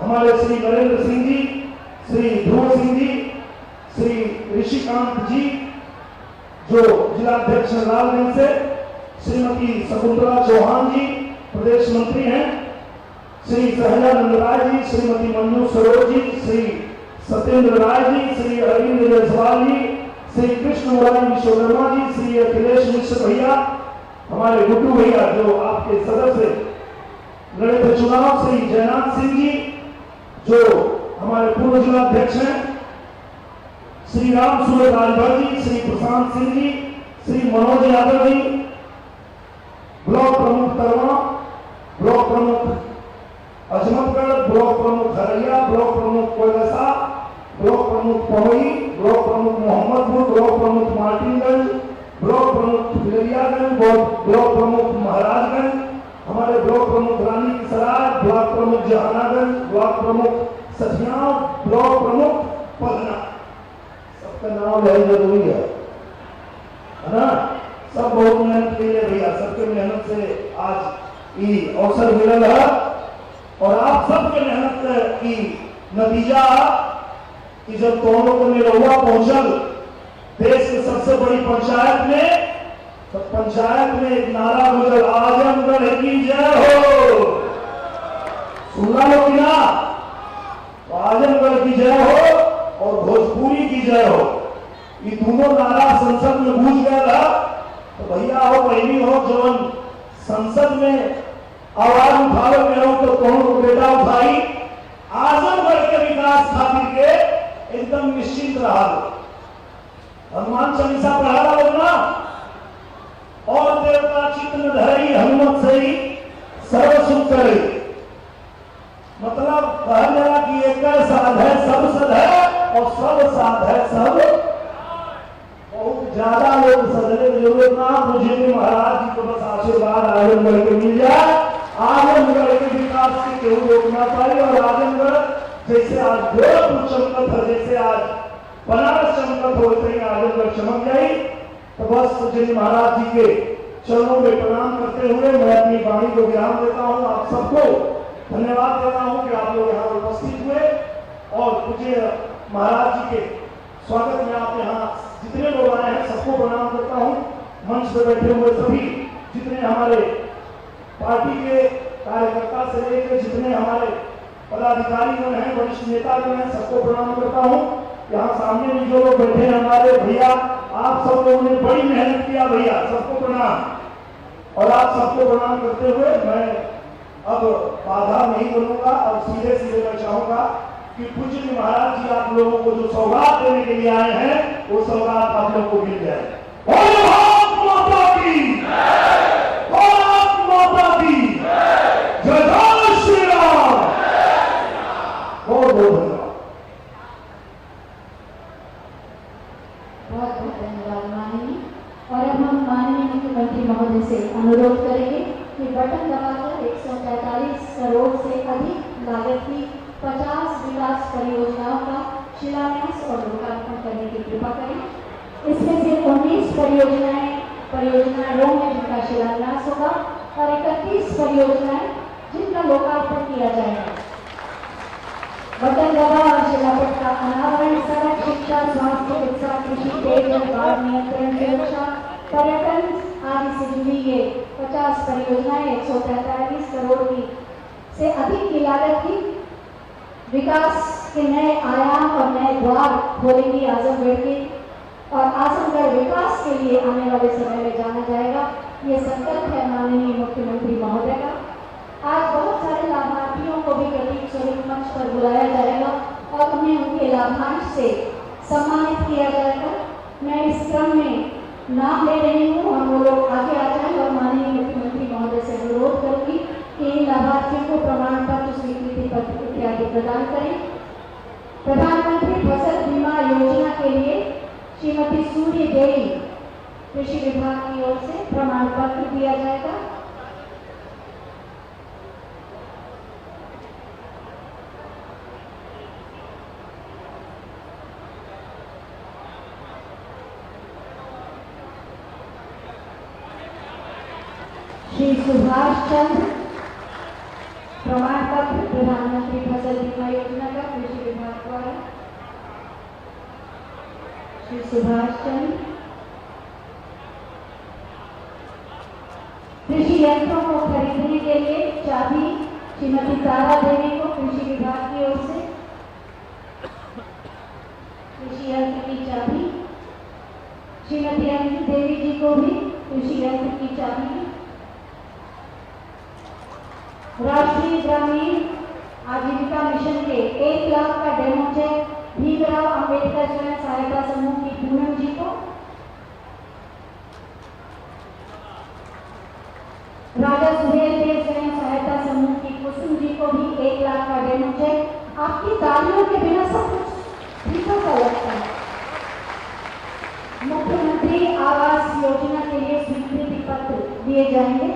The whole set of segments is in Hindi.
हमारे श्री नरेंद्र सिंह जी, श्री ध्रुव सिंह जी, श्री ऋषिकांत जी जो जिलाध्यक्ष लालगंज से, श्रीमती शकुंतला चौहान जी प्रदेश मंत्री हैं, श्री सहजानंद राय जी, श्रीमती मंजू सरोज जी, श्री सत्येंद्र राय जी, श्री अरविंद जायसवाल जी, श्री कृष्ण मुरारी विश्वकर्मा जी, श्री अखिलेश मिश्र भैया, हमारे गुड्डू भैया जो आपके सदस्य लड़े थे चुनाव, श्री जयनाथ सिंह जी जो हमारे पूर्व जिलाध्यक्ष हैं, श्री राम सूरज राजभर जी, श्री प्रशांत सिंह जी, श्री मनोज यादव जी, ब्लॉक प्रमुख तरवा, ब्लॉक प्रमुख अजमतगढ़, ब्लॉक प्रमुख हरैया, ब्लॉक प्रमुख कोलकाता, ब्लॉक प्रमुख पवई, ब्लॉक प्रमुख मोहम्मदपुर, ब्लॉक प्रमुख मार्टिनगंज, ब्लॉक प्रमुख फिलरियागंज, ब्लॉक प्रमुख महाराजगंज, हमारे ब्लॉक प्रमुख रानी की सराय, ब्लॉक प्रमुख जहानागंज, ब्लॉक प्रमुख सठिया, ब्लॉक प्रमुख पदना, सबका नाम है जरूरी है ना। सब बहुत मेहनत की है भैया, सबके मेहनत से आज ये अवसर मिलल है और आप सबके मेहनत की नतीजा कि जब दोनों को निरहुआ पहुंचल देश की सबसे बड़ी पंचायत में, तो पंचायत में एक नारा गुजर, आजमगढ़ की जय हो। सुना लो कि ना, तो आजमगढ़ की जय हो और भोजपुरी की जय हो, ये दोनों नारा संसद में गूंज गया था। तो भैया हो बहनी हो जवन संसद में आवाज उठावे में हो तो कौन को बेटा उठाई, आजमगढ़ के विकास खातिर के एकदम निश्चिंत रहा। हनुमान चालीसा पढ़ा रहा ना, और देवता चित्त न धरई हनुमत सही सर्व सुख करे, मतलब कहा जा कि एक साध है सब सद है और सब साध है सब, बहुत ज्यादा लोग सजने की जरूरत ना, मुझे भी महाराज जी को बस आशीर्वाद आजमगढ़ के मिल जाए, आजमगढ़ के विकास से केहू रोकना पाए और आजमगढ़ जैसे आज गोरखपुर चमकत है, जैसे आज बनारस चमकत हो, वैसे आजमगढ़ चमक जाए। तो बस पूज्य महाराज जी के चरणों में प्रणाम करते हुए मैं अपनी वाणी को विराम देता हूँ। आप सबको धन्यवाद देता हूँ कि आप लोग यहाँ उपस्थित हुए और पूज्य महाराज जी के स्वागत में आप यहाँ जितने लोग आए हैं सबको प्रणाम करता हूँ। मंच पर बैठे हुए सभी जितने हमारे पार्टी के कार्यकर्ता से लेकर जितने हमारे पदाधिकारी जो हैं, वरिष्ठ नेता जो हैं, सबको प्रणाम करता हूँ। यहाँ सामने भी जो लोग बैठे हैं हमारे भैया, आप सब लोगों ने बड़ी मेहनत किया भैया, सबको प्रणाम। और आप सबको प्रणाम करते हुए मैं अब बाधा नहीं करूंगा और सीधे सीधे मैं चाहूंगा कि पूज्य महाराज जी आप लोगों को जो सौगात देने के लिए आए हैं वो सौगात आप लोगों को मिल जाए। माता की माता की जय श्री राम। बहुत बहुत धन्यवाद। बहुत बहुत धन्यवाद माननीय। और अब हम माननीय मुख्यमंत्री महोदय से अनुरोध करेंगे कि बटन दबाकर 143 करोड़ से अधिक लागत की 50 विकास परियोजनाओं का शिलान्यास और लोकार्पण करने की कृपा करें। इसमें से 19 परियोजनाएं रो में जिनका शिलान्यास होगा और 31 परियोजनाएं जिनका लोकार्पण किया जाएगा। बटन दबा और शिलापट का अनावरण सड़क, शिक्षा, स्वास्थ्य, चिकित्सा, कृषि, पेयजल, बाढ़ नियंत्रण, सुरक्षा, पर्यटन आदि से जुड़ी ये 50 परियोजनाएं 143 करोड़ की से अधिक की लागत की विकास के नए आयाम और नए द्वार खोलेंगी आजमगढ़ के, और आजमगढ़ विकास के लिए आने वाले समय में जाना जाएगा। ये संकल्प है माननीय मुख्यमंत्री महोदय का। आज बहुत सारे लाभार्थियों को भी प्रतीक स्वरूप मंच पर बुलाया जाएगा और उन्हें उनके लाभांश से सम्मानित किया जाएगा। मैं इस क्रम में नाम ले रही हूँ और वो लोग आगे आ जाए और माननीय मुख्यमंत्री महोदय से अनुरोध करूंगी कि इन लाभार्थियों को प्रमाण पत्र, स्वीकृति पत्र इत्यादि प्रदान करें। प्रधानमंत्री फसल बीमा योजना के लिए श्रीमती सूर्य देवी कृषि विभाग की ओर से प्रमाण पत्र दिया जाएगा। श्री सुभाष चंद्र प्रमाण पत्र प्रधानमंत्री फसल सुभाष चंद्र। कृषि यंत्रों को खरीदने के लिए चाबी श्रीमती तारा देवी को कृषि विभाग की ओर से कृषि यंत्र की चाबी। श्रीमती अंकित देवी जी को भी कृषि यंत्र की चाबी। राष्ट्रीय ग्रामीण आजीविका मिशन के 1 लाख का डेमो चेक भीमराव अंबेडकर स्वयं सहायता समूह की पूनम जी को। राजा सुहेलदेव स्वयं सहायता समूह की कुसुम जी को भी 1 लाख का डेमो चेक। आपकी तालियों के बिना सब कुछ फीका सा लगता है। मुख्यमंत्री आवास योजना के लिए स्वीकृति पत्र दिए जाएंगे।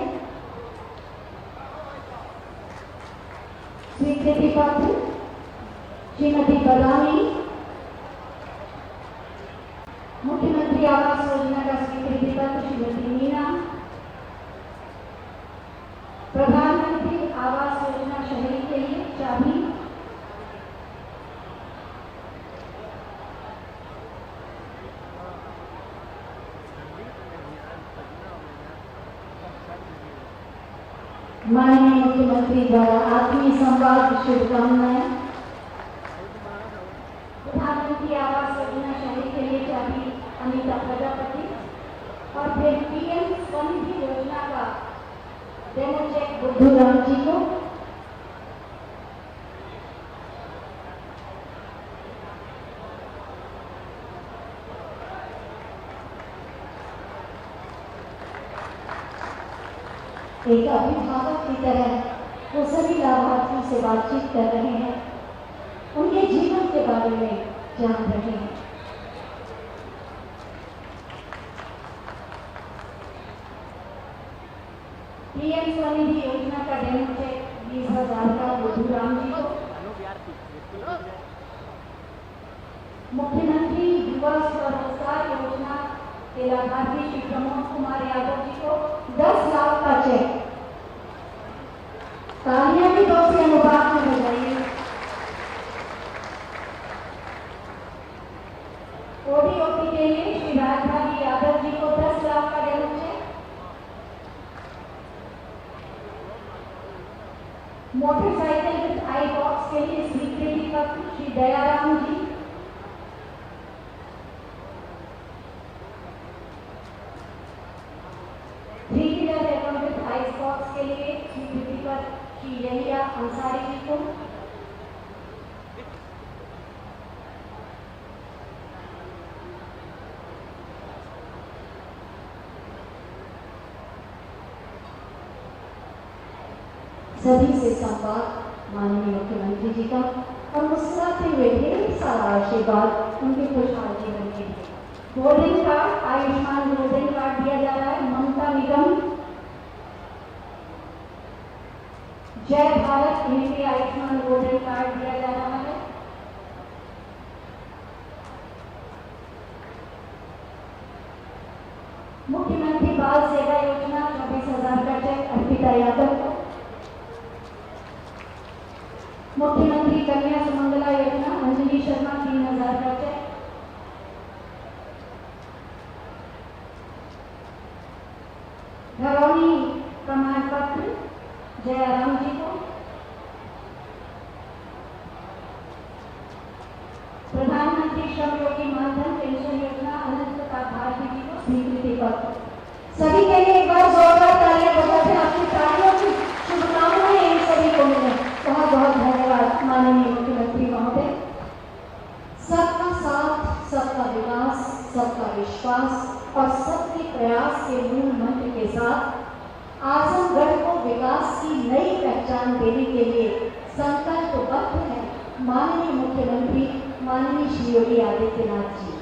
स्वीकृति पत्र श्रीमती बदामी। मुख्यमंत्री आवास योजना का स्वीकृति पत्र श्रीमती मीना। प्रधानमंत्री आवास योजना शहरी के लिए चाबी। माननीय मुख्यमंत्री द्वारा आत्मीय संवाद शुभकामनाएं। प्रधानमंत्री आवास योजना शहरी के लिए चाबी अनिता प्रजापति। और फिर पीएम स्वनिधि योजना का डेमो चेक बुद्धू राम जी को। एक अभिभावक की तरह वो सभी लाभार्थियों से बातचीत कर रहे हैं, उनके जीवन के बारे में जान रहे हैं। पीएम स्वनिधि योजना का डेमो चेक 20,000 का बुद्धू राम जी को। मुख्यमंत्री युवा स्वरोजगार योजना के लाभार्थी श्री प्रमोद कुमार यादव जी को 10 लाख का चेक। तालियां भी 2 से अनुपात में बजाइए। ओडीओपी के लिए श्री राजधानी यादव जी को 10 लाख का demo check. Motorcycle with I box के लिए स्वीकृति पत्र श्री दयाराम जी। के लिए स्वीकृति पर श्री यहिया अंसारी जी को। सभी से संवाद माननीय मुख्यमंत्री जी का और मुस्कुराते हुए ढेर सारा आशीर्वाद उनके खुशहाल जीवन के लिए। Golden card Ayushman golden card दिया जा रहा है। ममता निगम जय भारत इनके आयुष्मान गोल्डन कार्ड दिया जा रहा है। मुख्यमंत्री बाल सेवा योजना 24,000 का चेक अर्पिता यादव को। मुख्यमंत्री कन्या सुमंगला योजना अंजलि शर्मा 3,000 का चेक। घरौनी प्रमाण पत्र जयाराम जी को। प्रधानमंत्री श्रम योगी मानधन पेंशन योजना अनंत प्रताप भारती जी को स्वीकृति पत्र। सभी के लिए एक बार जोरदार तालियां बजाते आपकी तालियों की शुभकामनाएं इन सभी को मिले। बहुत बहुत धन्यवाद माननीय मुख्यमंत्री महोदय। सबका साथ, सबका विकास, सबका विश्वास और सबके प्रयास के मूल मंत्र के साथ आजमगढ़ को विकास की नई पहचान देने के लिए संकल्पबद्ध है माननीय मुख्यमंत्री माननीय श्री योगी आदित्यनाथ जी।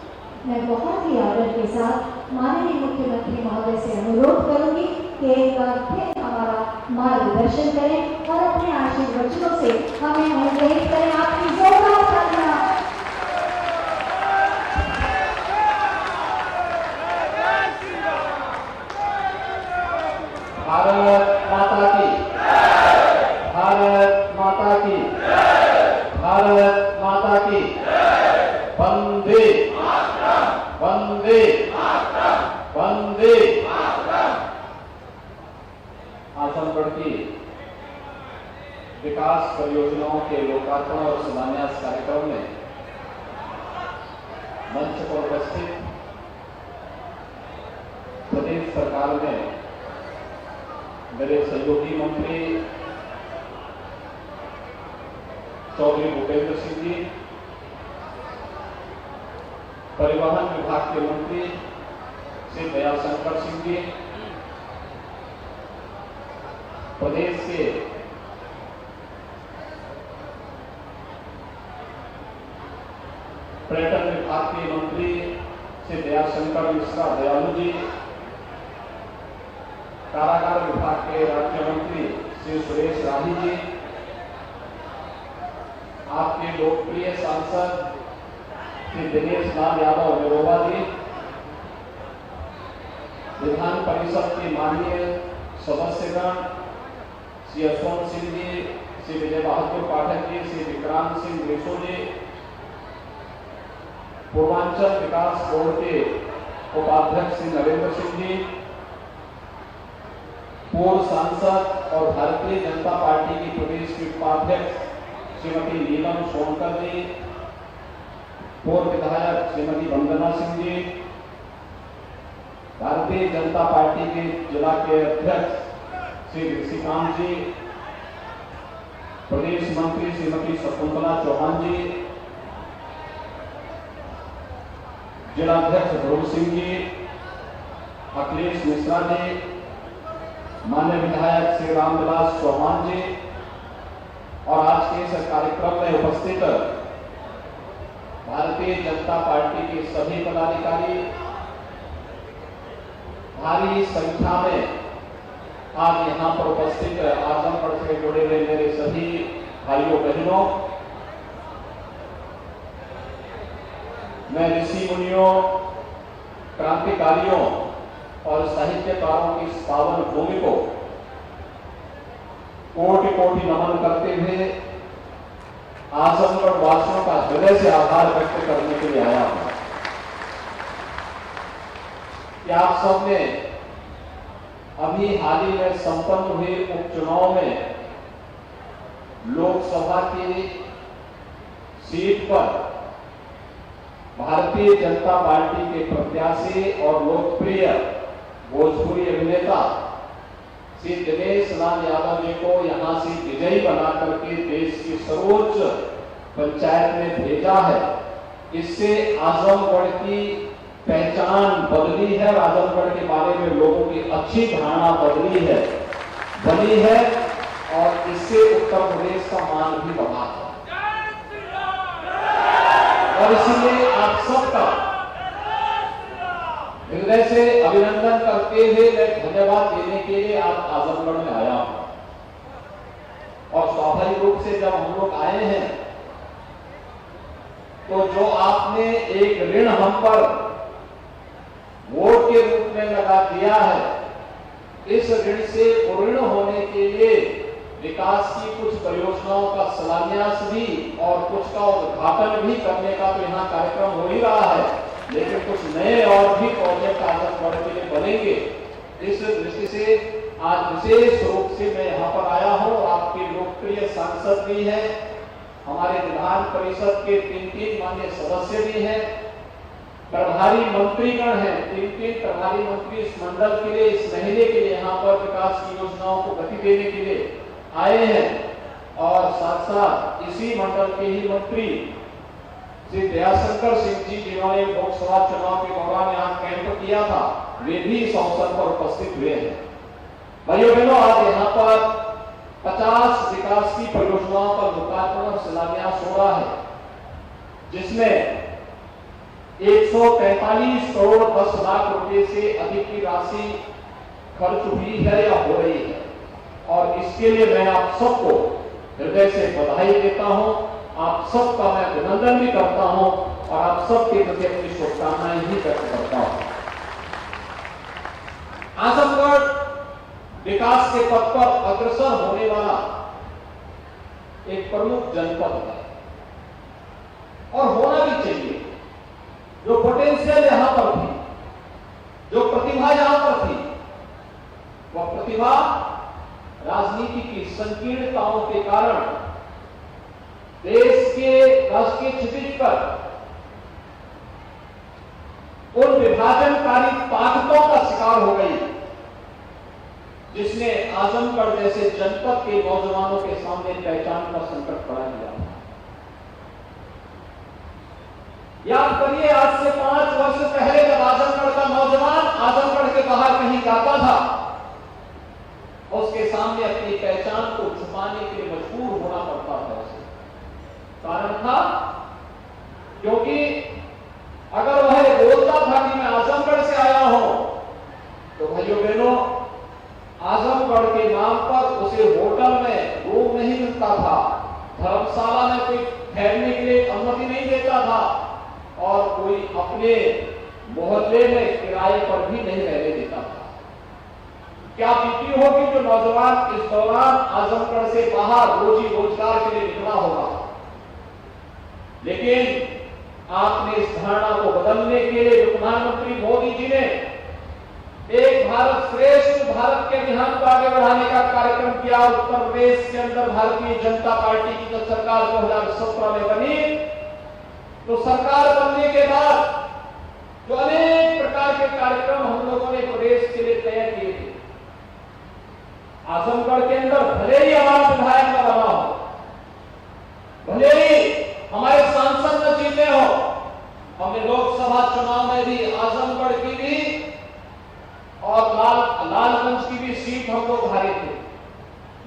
मैं बहुत ही आदर के साथ माननीय मुख्यमंत्री महोदय से अनुरोध करूंगी कि एक बार फिर हमारा मार्गदर्शन करें और अपने आशीर्वचनों से हमें अनुग्रहित करें। आपकी जोरदार तालियां। भारत माता की, भारत माता की, भारत माता की। वंदे वंदे परियोजनाओं के लोकार्पण और शिलान्यास कार्यक्रम में मंच पर उपस्थित प्रदेश सरकार में मेरे सहयोगी मंत्री चौधरी भूपेंद्र सिंह जी, परिवहन विभाग के मंत्री श्री दयाशंकर सिंह जी, प्रदेश के पर्यटन विभाग के मंत्री श्री दयाशंकर मिश्रा दयालु जी, कारागार विभाग के राज्य मंत्री श्री सुरेश राही जी, आपके लोकप्रिय सांसद श्री दिनेश लाल यादव निरोवा जी, विधान परिषद के माननीय सदस्यगण श्री यशवंत सिंह जी, श्री विजय बहादुर पाठक जी, श्री विक्रांत सिंह ग्रेसो जी, पूर्वांचल विकास बोर्ड के उपाध्यक्ष श्री नरेंद्र सिंह जी, पूर्व सांसद और भारतीय जनता पार्टी की प्रदेश की उपाध्यक्ष श्रीमती नीलम सोनकर जी, पूर्व विधायक श्रीमती वंदना सिंह जी, भारतीय जनता पार्टी के जिला के अध्यक्ष श्री ऋषिकांत जी, प्रदेश मंत्री श्रीमती शकुंतला चौहान जी, जिलाध्यक्ष ध्रुव सिंह जी, अखिलेश मिश्रा जी, मान्य विधायक श्री रामविलास चौहान जी और आज के इस कार्यक्रम में उपस्थित भारतीय जनता पार्टी के सभी पदाधिकारी, भारी संख्या में आज यहाँ पर उपस्थित आजमगढ़ से जुड़े हुए मेरे सभी भाइयों बहनों, मैं ऋषि मुनियों, क्रांतिकारियों और साहित्यकारों की इस पावन भूमि को कोटि कोटि नमन करते हुए आजमगढ़ वासियों का हृदय से आभार व्यक्त करने के लिए आया हूं कि आप सबने अभी हाल ही में संपन्न हुए उपचुनाव में लोकसभा की सीट पर भारतीय जनता पार्टी के प्रत्याशी और लोकप्रिय भोजपुरी अभिनेता श्री दिनेश लाल यादव जी को यहां से विजयी बना करके देश की सर्वोच्च पंचायत में भेजा है। इससे आजमगढ़ की पहचान बदली है, आजमगढ़ के बारे में लोगों की अच्छी धारणा बदली है, बनी है और इससे उत्तर प्रदेश का मान भी बढ़ा है। और इसलिए आप सबका हृदय से अभिनंदन करते हुए मैं धन्यवाद देने के लिए आज आजमगढ़ में आया हूं। और स्वाभाविक रूप से जब हम लोग आए हैं तो जो आपने एक ऋण हम पर वोट के रूप में लगा दिया है, इस ऋण से ऋण होने के लिए विकास की कुछ परियोजनाओं का शिलान्यास भी और कुछ का उद्घाटन भी करने का तो यहाँ कार्यक्रम हो ही रहा है, लेकिन कुछ नए और भी प्रोजेक्ट आजमगढ़ के लिए बनेंगे। इस दृष्टि से आज विशेष रूप से मैं यहाँ पर आया हूँ। आपके लोकप्रिय सांसद भी हैं, हमारे विधान परिषद के 3 माननीय सदस्य भी हैं, प्रभारी मंत्रीगण हैं, 3 प्रभारी मंत्री इस मंडल के लिए, इस महीने के लिए यहाँ पर विकास की योजनाओं को गति देने के लिए आए हैं। और साथ साथ इसी मंडल के ही मंत्री श्री दयाशंकर सिंह जी, जिन्होंने लोकसभा चुनाव के दौरान यहाँ कैंप किया था, वे भी इस अवसर पर उपस्थित हुए हैं। भाइयों बहनों, आज यहाँ पर 50 विकास की परियोजनाओं का लोकार्पण और शिलान्यास हो रहा है, जिसमें 143 करोड़ 10 लाख रुपए से अधिक की राशि खर्च हुई है या हो रही है। और इसके लिए मैं आप सबको हृदय से बधाई देता हूं, आप सबका मैं अभिनंदन भी करता हूं और आप सबके प्रति अपनी शुभकामनाएं भी व्यक्त करता हूं। आजमगढ़ विकास के पथ पर अग्रसर होने वाला एक प्रमुख जनपद है और होना भी चाहिए। जो पोटेंशियल यहां पर थी, जो प्रतिभा यहां पर थी, वह प्रतिभा राजनीति की संकीर्णताओं के कारण देश के राष्ट्रीय क्षितिज पर उन विभाजनकारी ताकतों का शिकार हो गई जिसने आजमगढ़ जैसे जनपद के नौजवानों के सामने पहचान का संकट खड़ा किया। याद करिए, आज से 5 वर्ष पहले जब आजमगढ़ का नौजवान आजमगढ़ के बाहर कहीं जाता था, उसके सामने अपनी पहचान को छुपाने के लिए मजबूर होना पड़ता था। उसे कारण था क्योंकि अगर वह बोलता था कि मैं आजमगढ़ से आया हूं, तो भाइयों बहनों, आजमगढ़ के नाम पर उसे होटल में रूम नहीं मिलता था, धर्मशाला में कोई ठहरने के लिए अनुमति नहीं देता था और कोई अपने मोहल्ले में किराए पर भी नहीं रहने देता था। क्या बीती होगी जो नौजवान इस दौरान आजमगढ़ से बाहर रोजी रोजगार के लिए निकला होगा। लेकिन आपने इस धारणा को बदलने के लिए प्रधानमंत्री मोदी जी ने एक भारत श्रेष्ठ भारत के अभियान को आगे बढ़ाने का कार्यक्रम किया। उत्तर प्रदेश के अंदर भारतीय जनता पार्टी की जब सरकार 2017 में बनी, तो सरकार बनने के बाद जो अनेक प्रकार के कार्यक्रम हम लोगों ने प्रदेश के लिए तय किए थे। आजमगढ़ के अंदर भले ही हमारा विधायक न बना हो, भले ही हमारे सांसद न जीते हो, हमने लोकसभा चुनाव में भी आजमगढ़ की भी और लालगंज की भी सीट हम लोग हारे थे,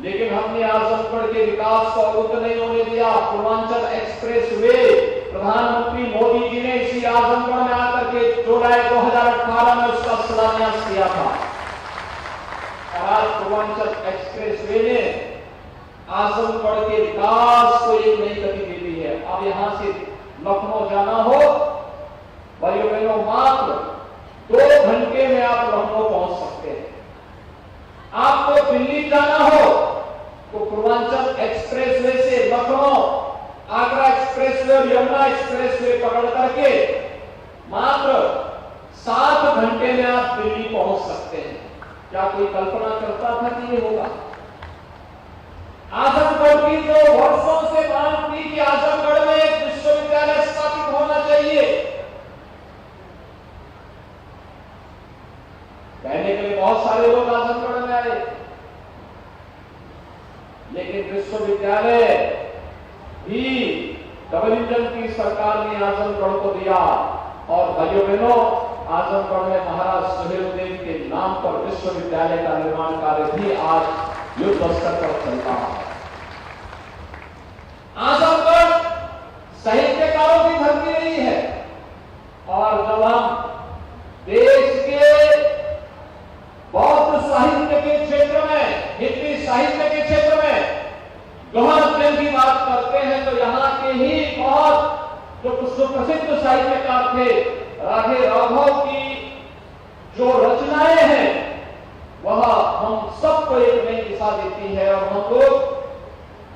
लेकिन हमने आजमगढ़ के विकास को अवरुद्ध नहीं होने दिया। पूर्वांचल एक्सप्रेस वे प्रधानमंत्री मोदी जी ने इसी आजमगढ़ में आकर के जुलाई 2018 में उसका शिलान्यास किया था। आज पूर्वांचल एक्सप्रेस वे ने आजमगढ़ के विकास को एक नई गति दे दी है। अब यहां से लखनऊ जाना हो, भाइयों बहनों, मात्र 2 घंटे में आप लखनऊ पहुंच सकते हैं। आपको दिल्ली जाना हो तो पूर्वांचल एक्सप्रेस वे से लखनऊ, आगरा एक्सप्रेस वे और यमुना एक्सप्रेस वे पकड़ करके मात्र 7 घंटे में आप दिल्ली पहुंच सकते हैं। क्या कोई कल्पना करता था कि ये होगा? आजमगढ़ की जो वर्षों से मांग थी कि आजमगढ़ में एक विश्वविद्यालय स्थापित होना चाहिए, कहने के लिए बहुत सारे लोग आजमगढ़ में आए, लेकिन विश्वविद्यालय भी डबल इंजन की सरकार ने आजमगढ़ को दिया। और भाइयों बहनों, आजमगढ़ में महाराज सुहेलदेव के नाम पर विश्वविद्यालय का निर्माण कार्य भी आज युद्ध स्तर पर चलता है। आजमगढ़ साहित्यकारों की धरती रही है, और जब हम देश के बौद्ध साहित्य के क्षेत्र में, हिंदी साहित्य के क्षेत्र में गहन अध्ययन की बात करते हैं, तो यहाँ के ही बहुत जो सुप्रसिद्ध साहित्यकार थे, राधे राघव की जो रचनाएं हैं वह हम सबको एक नई दिशा देती है, और हम लोग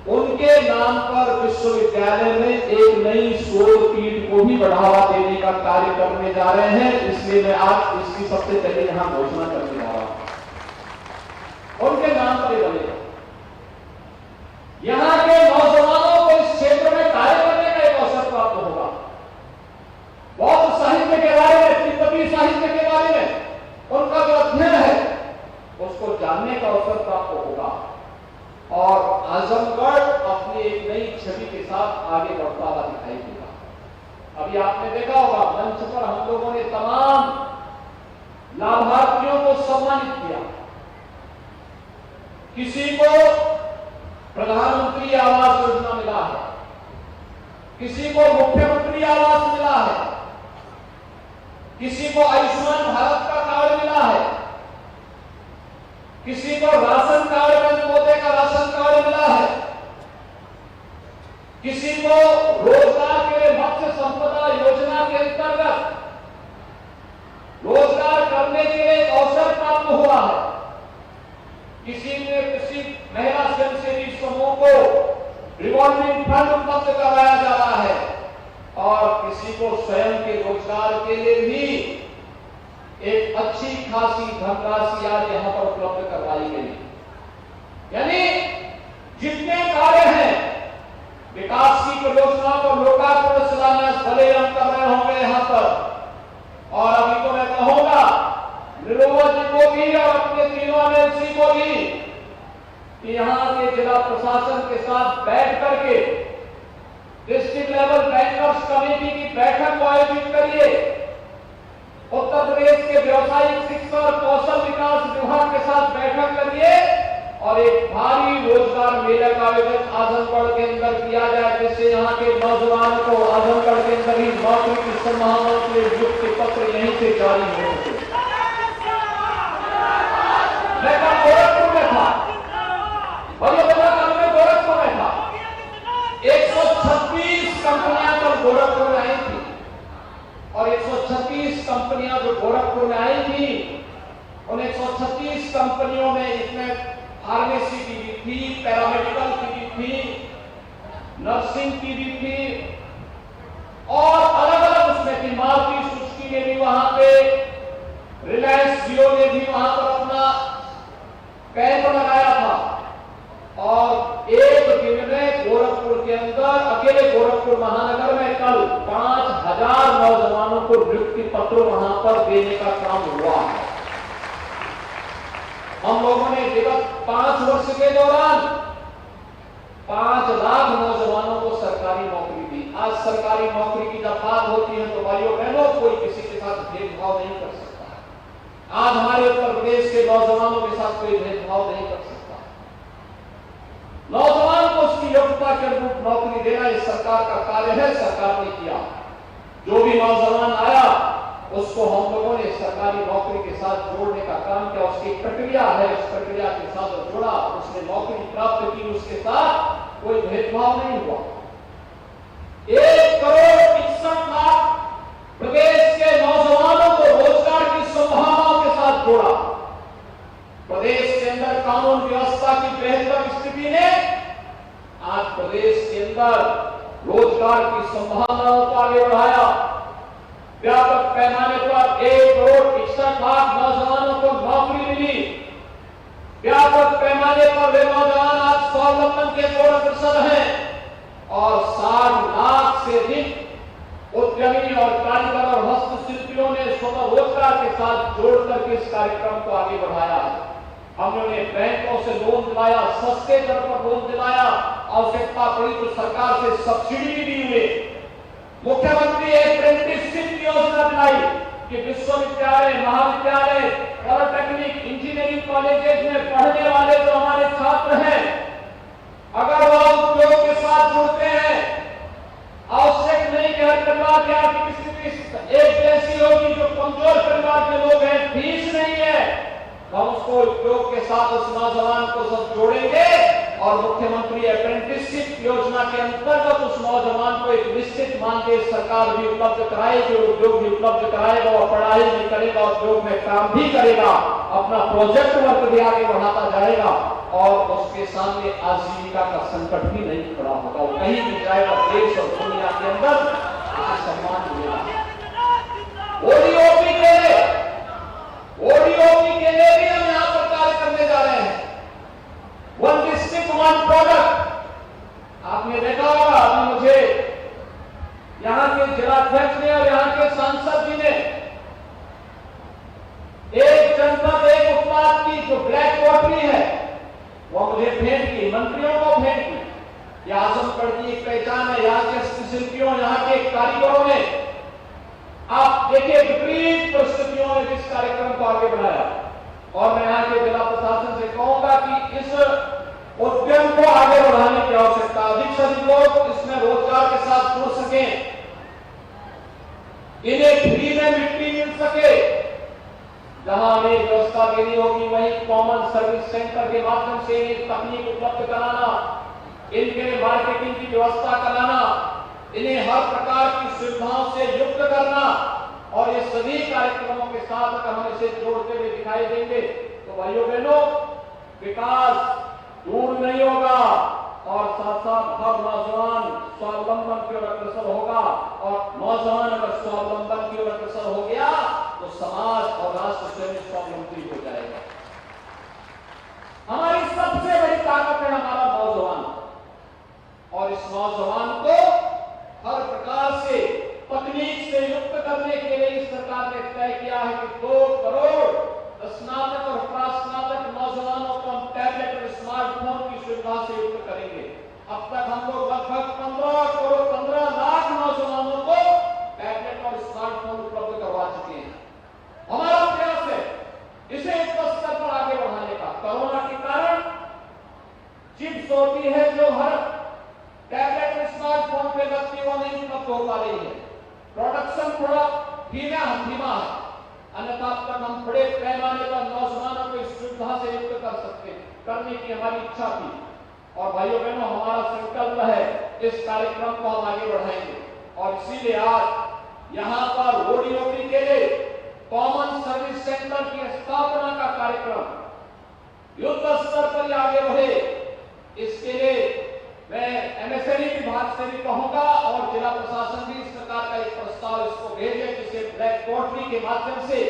उनके नाम पर विश्वविद्यालय में एक नई शोध पीठ को भी बढ़ावा देने का कार्य करने जा रहे हैं। इसलिए मैं आज इसकी सबसे पहले यहां घोषणा करने जा रहा हूं। उनके नाम पर बनेगा, यहां के नौजवानों को इस क्षेत्र में कार्य करने का एक अवसर प्राप्त होगा। बौद्ध साहित्य के बारे में, तिब्बती साहित्य के बारे में उनका जो अध्ययन है उसको जानने का अवसर प्राप्त होगा, और आजमगढ़ अपनी एक नई छवि के साथ आगे बढ़ता हुआ दिखाई देगा। अभी आपने देखा होगा मंच पर हम लोगों ने तमाम लाभार्थियों को सम्मानित किया। किसी को प्रधानमंत्री आवास योजना मिला है, किसी को मुख्यमंत्री आवास मिला है, किसी को आयुष्मान भारत का कार्ड मिला है, किसी को राशन कार्ड में मोदी का राशन कार्ड मिला है, किसी को रोजगार के लिए मत्स्य संपदा योजना के अंतर्गत रोजगार करने के लिए एक अवसर प्राप्त हुआ है, किसी महिला स्वयंसेवी समूह को रिवॉल्विंग फंड उपलब्ध कराया जा रहा है, और किसी को स्वयं के रोजगार के लिए भी एक अच्छी खासी धनराशि आज यहां पर उपलब्ध करवाई गई। यानी जितने कार्य हैं विकास की कि यहाँ के जिला प्रशासन के साथ बैठ करके डिस्ट्रिक्ट लेवल बैंकर्स कमेटी की बैठक को आयोजित करिए। उत्तर प्रदेश के व्यवसायिक शिक्षा और कौशल विकास विभाग के साथ बैठक करिए और एक भारी रोजगार मेले का आयोजन आजमगढ़ के अंदर किया जाए, जिससे यहाँ के नौजवानों को आजमगढ़ के अंदर ही नौकरी की संभावनाओं के लिए नियुक्ति पत्र यहीं से जारी हो सके। मैं कल गोरखपुर में था, मैं गोरखपुर में था, 136 कंपनियां कल गोरखपुर में आई थी और 136 कंपनियां जो गोरखपुर में आई थी उन 136 कंपनियों में इसमें फार्मेसी की भी थी, पैरामेडिकल की भी थी, नर्सिंग की भी थी और अलग अलग उसमें थी। मारुति सुजुकी ने भी वहां पे, रिलायंस जियो ने भी वहां पर अपना कैंप लगाया था और एक दिन में गोरखपुर के अंदर, अकेले गोरखपुर महानगर में कल 5000 नौजवानों को नियुक्ति पत्र वहां पर देने का काम हुआ है। हम लोगों ने विगत 5 वर्ष के दौरान 5 लाख नौजवानों को सरकारी नौकरी दी। आज सरकारी नौकरी की जब बात होती है तो भाइयों बहनों, कोई किसी के साथ भेदभाव नहीं कर सकता। आज हमारे उत्तर प्रदेश के नौजवानों के साथ कोई भेदभाव नहीं कर सकता। नौजवान को उसकी योग्यता के अनुरूप नौकरी देना इस सरकार का कार्य है, सरकार ने किया। जो भी नौजवान आया उसको हम लोगों ने सरकारी नौकरी के साथ जोड़ने का काम किया। उसकी प्रक्रिया है, उस प्रक्रिया के साथ जोड़ा, उसने नौकरी प्राप्त की, उसके साथ कोई भेदभाव नहीं हुआ। 1 करोड़ 61 लाख प्रदेश के नौजवानों को रोजगार की संभावनाओं के साथ जोड़ा। प्रदेश के अंदर कानून व्यवस्था की बेहतर स्थिति ने आज प्रदेश के अंदर रोजगार की संभावनाओं को आगे बढ़ाया। व्यापक पैमाने पर 1 करोड़ 61 लाख नौजवानों को नौकरी मिली। व्यापक पैमाने पर वे नौजवान आज स्वावलंबन के पूर्ण अग्रसर हैं और 60 लाख से अधिक उद्यमी और कारीगर और हस्तशिल्पियों ने स्वतः रोजगार के साथ जोड़ करके इस कार्यक्रम को आगे बढ़ाया है। हमने बैंकों से लोन दिलाया, सस्ते दर पर लोन दिलाया, आवश्यकता पड़ी तो सरकार से सब्सिडी भी दी हुई। मुख्यमंत्री अप्रेंटिसशिप योजना दिलाई कि विश्वविद्यालय, महाविद्यालय, पॉलिटेक्निक, इंजीनियरिंग कॉलेजेस में पढ़ने वाले जो हमारे छात्र हैं, अगर वह उद्योग के साथ जुड़ते हैं, आवश्यक नहीं कि हर परिवार की आर्थिक स्थिति एक जैसी होगी। जो कमजोर परिवार के लोग हैं, फीस नहीं है, हम उसको उद्योग के साथ उस नौजवान को सब जोड़ेंगे और मुख्यमंत्री अप्रेंटिसशिप योजना के अंतर्गत उस नौजवान को एक निश्चित मानदेय सरकार भी उपलब्ध कराएगी, उद्योग भी उपलब्ध कराएगा और पढ़ाई भी करेगा, उद्योग में काम भी करेगा, अपना प्रोजेक्ट वर्क भी आगे बढ़ाता जाएगा और उसके सामने आजीविका का संकट भी नहीं खड़ा होगा। वो कहीं भी जाएगा, देश और दुनिया के अंदर उसे सम्मान मिलेगा। ओडीओपी के लिए भी हम यहां पर कार्य करने जा रहे हैं। 1 डिस्ट्रिक्ट 1 प्रोडक्ट। आपने देखा होगा, अभी मुझे यहां के जिलाध्यक्ष ने और यहां के सांसद जी ने एक जनपद एक उत्पाद की जो ब्लैक पॉटरी है वो मुझे भेंट की, मंत्रियों को भेंट की। यह आजमगढ़ की एक पहचान है। यहाँ के हस्तशिल्पियों, यहाँ के कारीगरों ने, आप देखिए विपरीत परिस्थितियों में इस कार्यक्रम को आगे बढ़ाया और मैं यहाँ के जिला प्रशासन से कहूंगा कि इस उद्यम को आगे बढ़ाने की आवश्यकता, अधिक से अधिक लोग इसमें रोजगार के साथ जुड़ सके, इन्हें फ्री में मिट्टी मिल सके। जहां हमें व्यवस्था देनी होगी वहीं कॉमन सर्विस सेंटर के माध्यम से इन्हें तकनीक उपलब्ध कराना, इनके लिए मार्केटिंग की व्यवस्था कराना, इन्हें हर प्रकार की सुविधाओं से युक्त करना और ये सभी कार्यक्रमों के साथ अगर हम इसे जोड़ते हुए दिखाई देंगे तो भाइयों बहनों, विकास दूर नहीं होगा और साथ साथ हर नौजवान स्वावलंबन की ओर अग्रसर होगा और नौजवान अगर स्वावलंबन की ओर अग्रसर हो गया तो समाज और राष्ट्र स्वयं स्वावलंबी हो जाएगा। हमारी सबसे बड़ी ताकत है हमारा नौजवान और इस नौजवान को हर प्रकार से तकनीक से युक्त करने के लिए इस सरकार ने तय किया है कि 2 करोड़ स्नातक और प्रास्नातक नौजवानों को हम टैबलेट और स्मार्टफोन की सुविधा से युक्त करेंगे। अब तक हम लोग लगभग 15 लाख नौजवानों को टैबलेट और स्मार्टफोन उपलब्ध करवा चुके हैं। हमारा प्रयास है इसे इस स्तर पर आगे बढ़ाने का। कोरोना के कारण चिप्स होती है जो हर टैबलेट और स्मार्टफोन पे लगती वो नहीं उपलब्ध हो पा रही है। प्रोडक्शन थोड़ा धीमा है, अन्यथा अब तक हम बड़े पैमाने पर नौजवानों को इस सुविधा से युक्त करने की हमारी इच्छा थी। और भाइयों बहनों, हमारा संकल्प है इस कार्यक्रम को हम आगे बढ़ाएंगे और इसीलिए आज यहाँ पर ओडीओपी के लिए कॉमन सर्विस सेंटर की स्थापना का कार्यक्रम युद्ध स्तर पर आगे बढ़े, इसके लिए मैं एमएसएमई विभाग से भी कहूंगा और जिला प्रशासन भी इस प्रकार का एक प्रस्ताव इसको भेजे जिसे ब्लैक पोर्टली के माध्यम से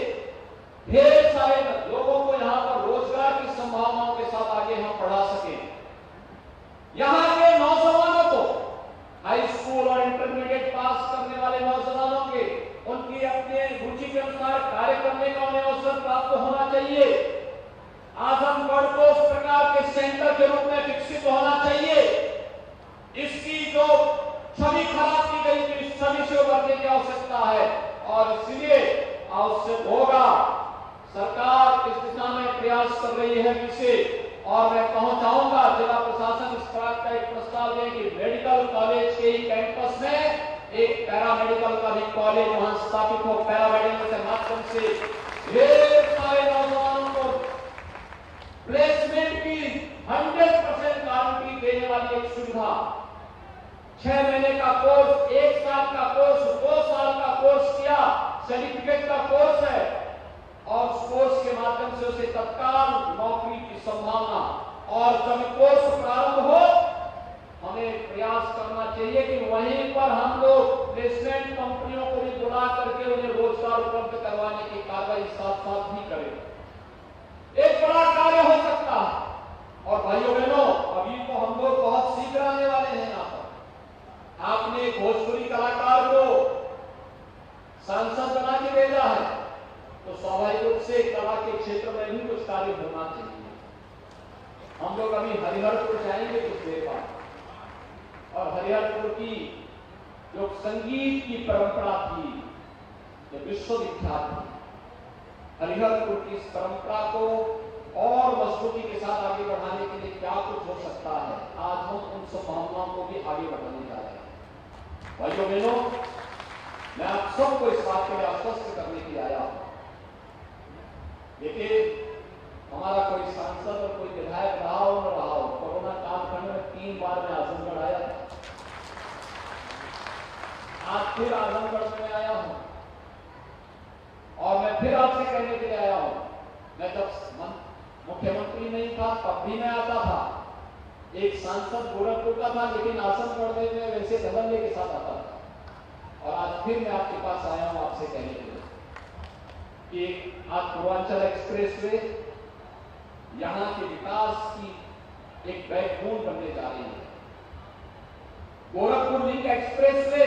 ढेर सारे लोगों को यहाँ पर रोजगार की संभावनाओं के साथ आगे हम बढ़ा सके। यहाँ के नौजवानों को हाई स्कूल और इंटरमीडिएट पास करने वाले नौजवानों के उनकी अपने रुचि के अनुसार कार्य करने का उन्हें अवसर प्राप्त होना चाहिए। आजमगढ़ को उस प्रकार के सेंटर के रूप में विकसित होना चाहिए। इसकी जो छवि खराब की गई थी, इस छवि से उभरने की आवश्यकता है और इसलिए आवश्यक होगा सरकार इस दिशा में प्रयास कर रही है जिसे और मैं पहुंचाऊंगा जिला प्रशासन इस तरह का एक प्रस्ताव दें कि मेडिकल कॉलेज के कैंपस में एक पैरामेडिकल का भी कॉलेज वहां स्थापित हो। पैरामेडिकल के माध्यम से ढेर सारे नौजवानों को प्लेसमेंट की 100% गारंटी देने वाली एक सुविधा। 6 महीने का कोर्स, 1 साल का कोर्स, 2 साल का कोर्स किया, सर्टिफिकेट का कोर्स है और उस कोर्स के माध्यम से उसे तत्काल नौकरी की संभावना। और जब कोर्स प्रारंभ हो हमें प्रयास करना चाहिए कि वहीं पर हम लोग प्लेसमेंट कंपनियों को भी बुला करके उन्हें रोजगार उपलब्ध करवाने की कार्रवाई साथ साथ भी करें। एक बड़ा कार्य हो सकता है। और भाइयों बहनों, अभी तो हम लोग बहुत सीख आने वाले हैं। यहाँ पर आपने भोजपुरी कलाकार को सांसद बना के भेजा है तो स्वाभाविक रूप से कला के क्षेत्र में भी कुछ कार्य होना चाहिए। हम लोग अभी हरिहरपुर जाएंगे कुछ देर बाद और हरिहरपुर की जो संगीत की परंपरा थी जो विश्वविख्यात थी, हरिहरपुर की इस परंपरा को और मजबूती के साथ आगे बढ़ाने के लिए क्या कुछ हो सकता है, आज हम उन संभावनाओं को भी आगे बढ़ाने जा रहे हैं। भाइयों बहनों, मैं आप सबको इस बात के लिए आश्वस्त करने के लिए आया हूं। देखिए, हमारा कोई सांसद और कोई विधायक रहा हो न रहा हो, कोरोना कालखंड में 3 बार मैं आजमगढ़ आया था। आज फिर आजमगढ़ में आया हूं और मैं फिर आपसे कहने के लिए आया हूं। मैं जब मुख्यमंत्री नहीं था तब भी मैं आता था। एक सांसद गोरखपुर का था लेकिन आजमगढ़ में मैं वैसे धड़ल्ले के साथ आता था। और आज फिर मैं आपके पास आया हूं आपसे कहने के लिए कि आज पूर्वांचल एक्सप्रेस वे यहाँ के विकास की एक बैकबोन बनने जा रही है। गोरखपुर लिंक एक्सप्रेस वे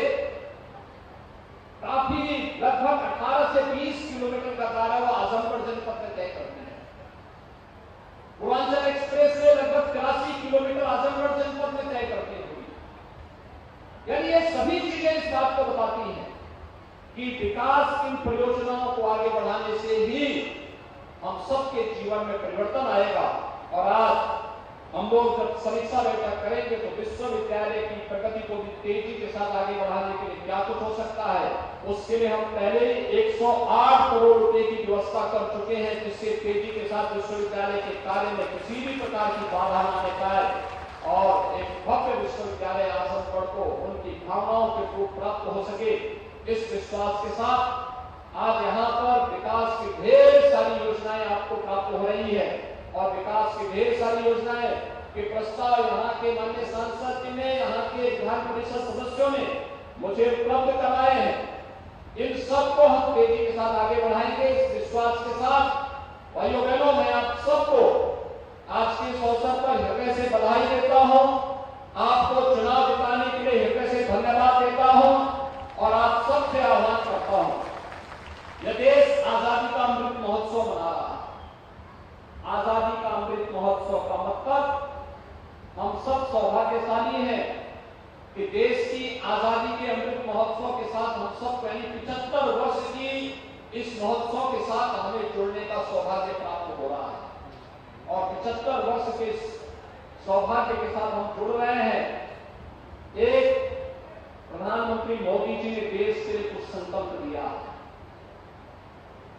काफी लगभग 18 से 20 किलोमीटर का दायरा वो आजमगढ़ जनपद में तय करते हैं। पूर्वांचल एक्सप्रेस वे लगभग 83 किलोमीटर आजमगढ़ जनपद में तय करते हैं। यानी ये सभी चीजें इस बात को बताती हैं कि विकास इन परियोजनाओं को आगे बढ़ाने से ही हम सबके जीवन में परिवर्तन आएगा। और आज हम लोग जब समीक्षा बैठक करेंगे तो विश्वविद्यालय की प्रगति को भी तेजी के साथ आगे बढ़ाने के लिए क्या कुछ हो सकता है, उसके लिए हम पहले 108 करोड़ रुपए की व्यवस्था कर चुके हैं जिससे तेजी के साथ विश्वविद्यालय के कार्य में किसी भी प्रकार की बाधा न आने पाए और एक भव्य विश्वविद्यालय आजमगढ़ को उनकी भावनाओं के रूप प्राप्त हो सके। इस विश्वास के साथ आज यहाँ पर विकास की ढेर सारी योजनाएं आपको प्राप्त हो रही है और विकास की ढेर सारी योजनाएं के प्रस्ताव यहाँ के माननीय सांसद जी ने, यहाँ के विधान परिषद सदस्यों ने मुझे उपलब्ध कराए हैं। इन सबको हम तेजी के साथ आगे बढ़ाएंगे इस विश्वास के साथ। भाइयों बहनों, मैं आप सबको आज के इस अवसर पर हृदय से बधाई देता हूँ, आपको चुनाव जिताने के लिए हृदय से धन्यवाद देता हूँ और आप सबसे आह्वान करता हूँ। यह देश आजादी का अमृत महोत्सव मना रहा है। आजादी के अमृत महोत्सव के साथ हम सब यानी 75 वर्ष की इस महोत्सव के साथ हमें जुड़ने का सौभाग्य प्राप्त हो रहा है और 75 वर्ष के सौभाग्य के साथ हम जुड़ रहे हैं। एक प्रधानमंत्री मोदी जी ने देश के लिए कुछ संकल्प दिया।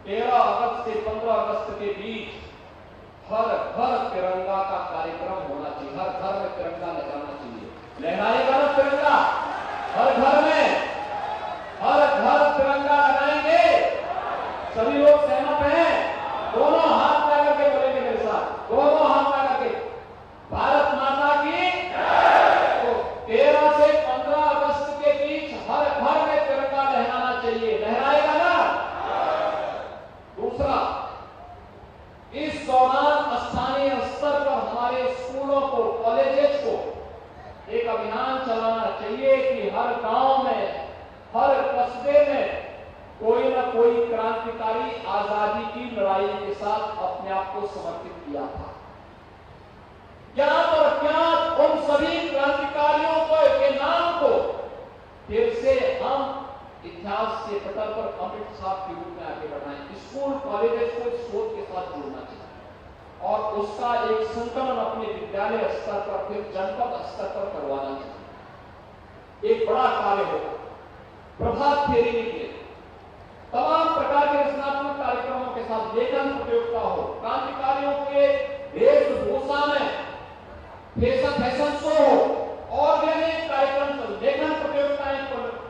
13 अगस्त से 15 अगस्त के बीच हर घर तिरंगा का कार्यक्रम होना चाहिए, हर घर में तिरंगा लहराना चाहिए। लहराएगा ना तिरंगा? हर घर में हर घर तिरंगा लगाएंगे। सभी लोग सहमत हैं? दोनों हाथ लगा के बोलेंगे मेरे साथ, दोनों हाथ लगा के भारत माता की। तो 13 से 15 अगस्त के बीच हर घर में तिरंगा लहराना चाहिए। लहराएगा ना? दूसरा, इस दौरान स्थानीय स्तर पर हमारे स्कूलों को, कॉलेजेस को एक अभियान चलाना चाहिए कि हर गांव में, हर कस्बे में कोई ना कोई क्रांतिकारी आजादी की लड़ाई के साथ अपने आप को समर्पित किया था। ज्ञात और अज्ञात उन सभी क्रांतिकारियों के नाम को फिर से हम इतिहास के पटल पर अमृत साहब के रूप में आगे बढ़ाएं। स्कूल कॉलेजेस को इस सोच के साथ जोड़ना चाहिए और उसका एक संकलन अपने विद्यालय स्तर पर फिर जनपद स्तर पर करवाना चाहिए। एक बड़ा कार्य होगा। प्रभात फेरी निकले, तमाम प्रकार के रचनात्मक कार्यक्रमों के साथ लेखन प्रतियोगिता हो, क्रांतिकारियों के वेशभूषा में फैशन शो हो और भी अनेक कार्यक्रम, लेखन प्रतियोगिताएं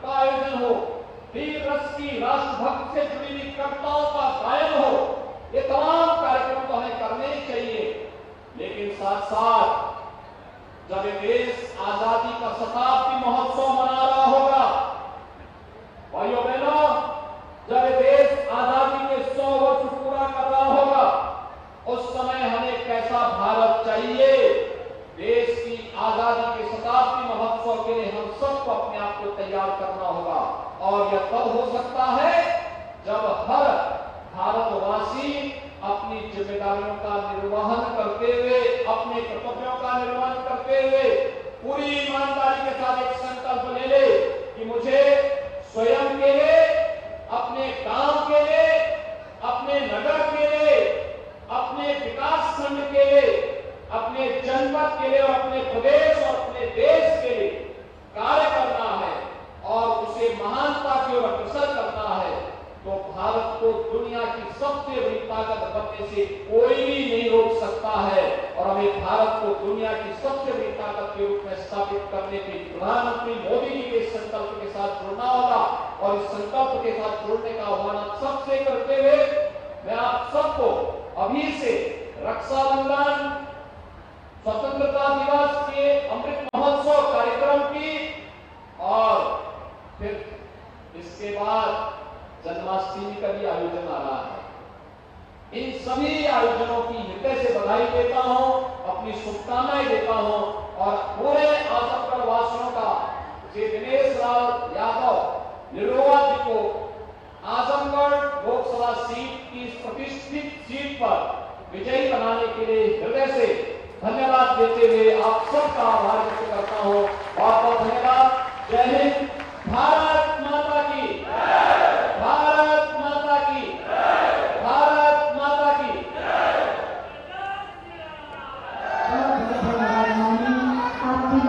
का आयोजन हो, वीर रस की राष्ट्रभक्त से जुड़ी हुई कविताओं का गायन हो। ये तमाम कार्यक्रम तो हमें करने ही चाहिए, लेकिन साथ साथ जब ये देश आजादी का शताब्दी महोत्सव मना रहा होगा, भाइयों बहनों, जब ये देश आजादी के 100 वर्ष पूरा कर रहा होगा, उस समय हमें कैसा भारत चाहिए? देश की आजादी के शताब्दी महोत्सव के लिए हम सबको अपने आप को तैयार करना होगा और यह तब हो सकता है जब हर भारतवासी अपनी जिम्मेदारियों का निर्वहन करते हुए, अपने कर्तव्यों का निर्वहन करते हुए पूरी ईमानदारी के साथ एक संकल्प ले ले कि मुझे स्वयं के लिए, अपने गांव के लिए, अपने नगर के लिए, अपने विकास खंड के लिए, अपने जनपद के लिए और अपने प्रदेश और अपने देश के लिए कार्य करना है और उसे महानता की ओर अग्रसर करना है, तो भारत को दुनिया की सबसे बड़ी ताकत बनने से कोई भी नहीं रोक सकता है और हमें भारत को दुनिया की सबसे बड़ी ताकत के रूप में स्थापित करने के प्रधानमंत्री मोदी जी के संकल्प के साथ जुड़ना होगा और इस संकल्प के साथ जुड़ने का आह्वान आप सबसे करते हुए मैं आप सबको अभी से रक्षाबंधन, स्वतंत्रता दिवस के अमृत महोत्सव कार्यक्रम की और फिर इसके बाद जन्माष्टमी का भी आयोजन आ रहा है। इन सभी आयोजनों की हृदय से बधाई देता हूं, अपनी शुभकामनाएं देता हूं और पूरे आजमगढ़ वासियों का श्री दिनेश लाल यादव निरोवा जी को आजमगढ़ लोकसभा सीट की प्रतिष्ठित सीट पर विजयी बनाने के लिए हृदय से धन्यवाद देते हुए आप सबका आभार व्यक्त करता हूं।